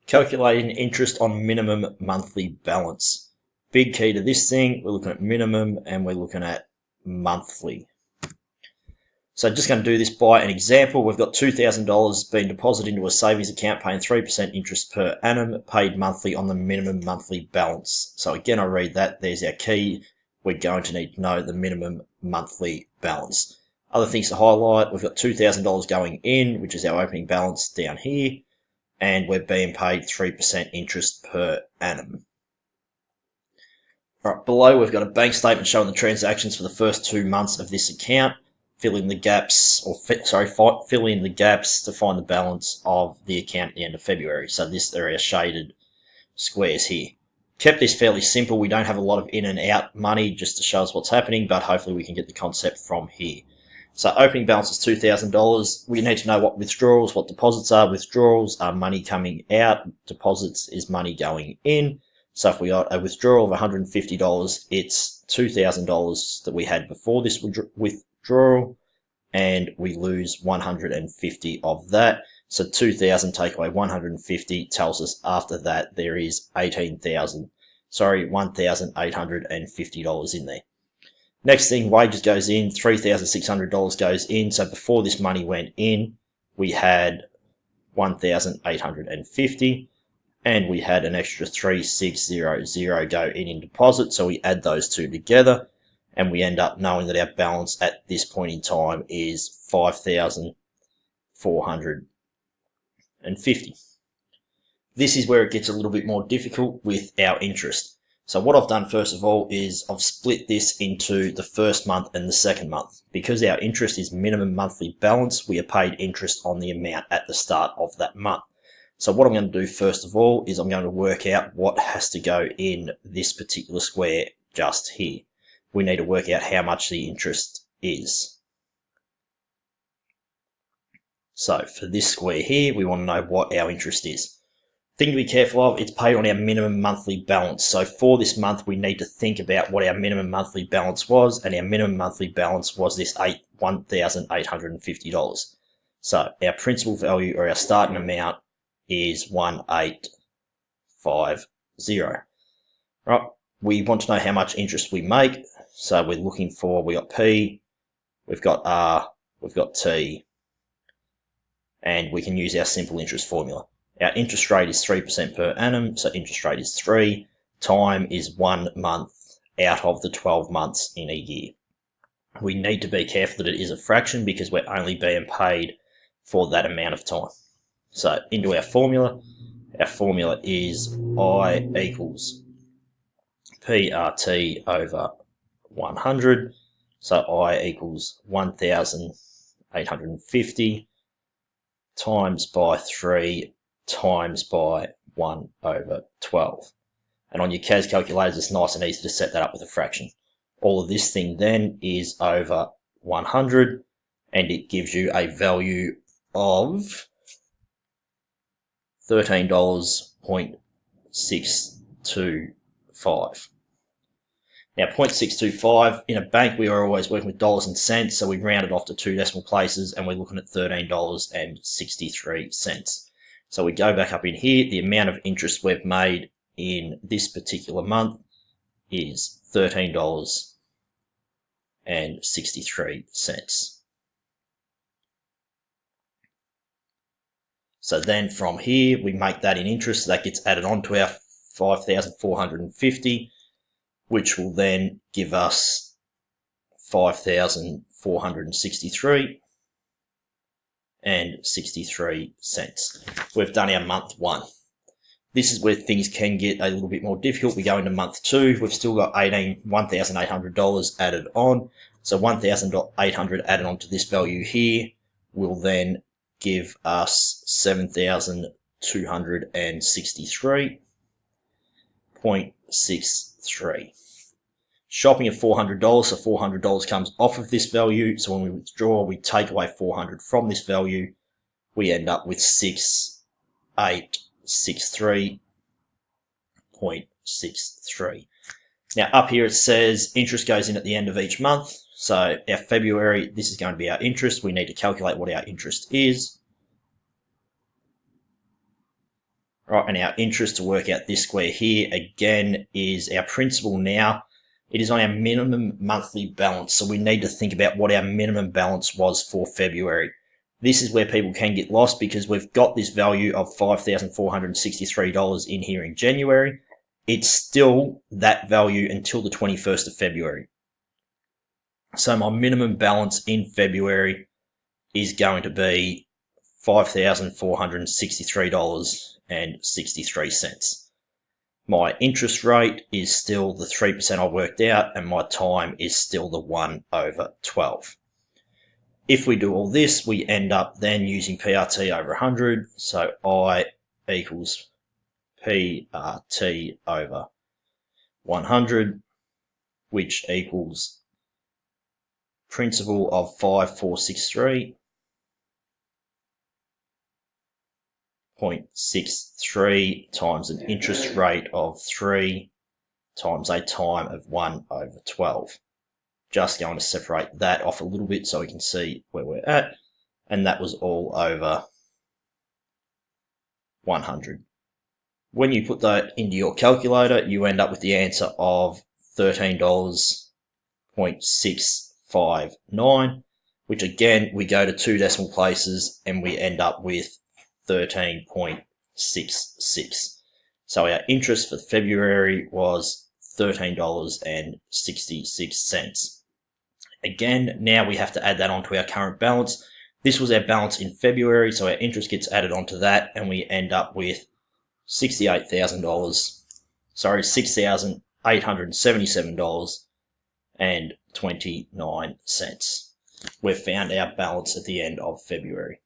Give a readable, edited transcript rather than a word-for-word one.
Calculating interest on minimum monthly balance. Big key to this thing, we're looking at minimum and we're looking at monthly. So just going to do this by an example. We've got $2,000 being deposited into a savings account paying 3% interest per annum, paid monthly on the minimum monthly balance. So again, I read that. There's our key. We're going to need to know the minimum monthly balance. Other things to highlight, we've got $2,000 going in, which is our opening balance down here, and we're being paid 3% interest per annum. Right, below we've got a bank statement showing the transactions for the first 2 months of this account. Fill in the gaps to find the balance of the account at the end of February. So there are shaded squares here. Kept this fairly simple. We don't have a lot of in and out money just to show us what's happening, but hopefully we can get the concept from here. So opening balance is $2,000. We need to know what withdrawals, what deposits are. Withdrawals are money coming out. Deposits is money going in. So if we got a withdrawal of $150, it's $2,000 that we had before this withdrawal, and we lose 150 of that. So 2,000 take away 150 tells us after that there is $1,850 in there. Next thing, wages goes in, $3,600 goes in. So before this money went in, we had 1,850, and we had an extra 3,600 go in deposit. So we add those two together, and we end up knowing that our balance at this point in time is 5,450. This is where it gets a little bit more difficult with our interest. So what I've done first of all is I've split this into the first month and the second month. Because our interest is minimum monthly balance, we are paid interest on the amount at the start of that month. So what I'm going to do first of all is I'm going to work out what has to go in this particular square just here. We need to work out how much the interest is. So for this square here, we want to know what our interest is. Thing to be careful of, it's paid on our minimum monthly balance. So for this month, we need to think about what our minimum monthly balance was, and our minimum monthly balance was this $1,850. So our principal value, or our starting amount, is 1,850. Right, we want to know how much interest we make. So we're looking for, we got P, we've got R, we've got T, and we can use our simple interest formula. Our interest rate is 3% per annum, so interest rate is 3. Time is 1 month out of the 12 months in a year. We need to be careful that it is a fraction because we're only being paid for that amount of time. So into our formula is I equals PRT over 100. So I equals 1,850 times by 3 times by 1 over 12. And on your CAS calculators, it's nice and easy to set that up with a fraction. All of this thing then is over 100, and it gives you a value of $13.625. Now, 0.625, in a bank, we are always working with dollars and cents, so we round it off to 2 decimal places, and we're looking at $13.63. So we go back up in here, the amount of interest we've made in this particular month is $13.63. So then from here, we make that in interest, so that gets added on to our 5,450, which will then give us 5,463 and 63 cents. We've done our month 1. This is where things can get a little bit more difficult. We go into month 2. We've still got $1,800 added on. So 1,800 added on to this value here will then give us 7,263.63. Shopping at $400, so $400 comes off of this value. So when we withdraw, we take away 400 from this value. We end up with 6,863.63. Now up here it says interest goes in at the end of each month. So our February, this is going to be our interest. We need to calculate what our interest is. Right, and our interest to work out this square here, again, is our principal now. It is on our minimum monthly balance, so we need to think about what our minimum balance was for February. This is where people can get lost because we've got this value of $5,463 in here in January. It's still that value until the 21st of February. So my minimum balance in February is going to be $5,463.63. My interest rate is still the 3% I worked out, and my time is still the 1/12. If we do all this, we end up then using PRT over 100. So I equals PRT over 100, which equals principal of 5,463.63 times an interest rate of 3 times a time of 1/12. Just going to separate that off a little bit so we can see where we're at, and that was all over 100. When you put that into your calculator, you end up with the answer of $13.659, which again, we go to 2 decimal places and we end up with 13.66. So our interest for February was $13.66. Again, now we have to add that onto our current balance. This was our balance in February, so our interest gets added onto that, and we end up with $6,877.29. We've found our balance at the end of February.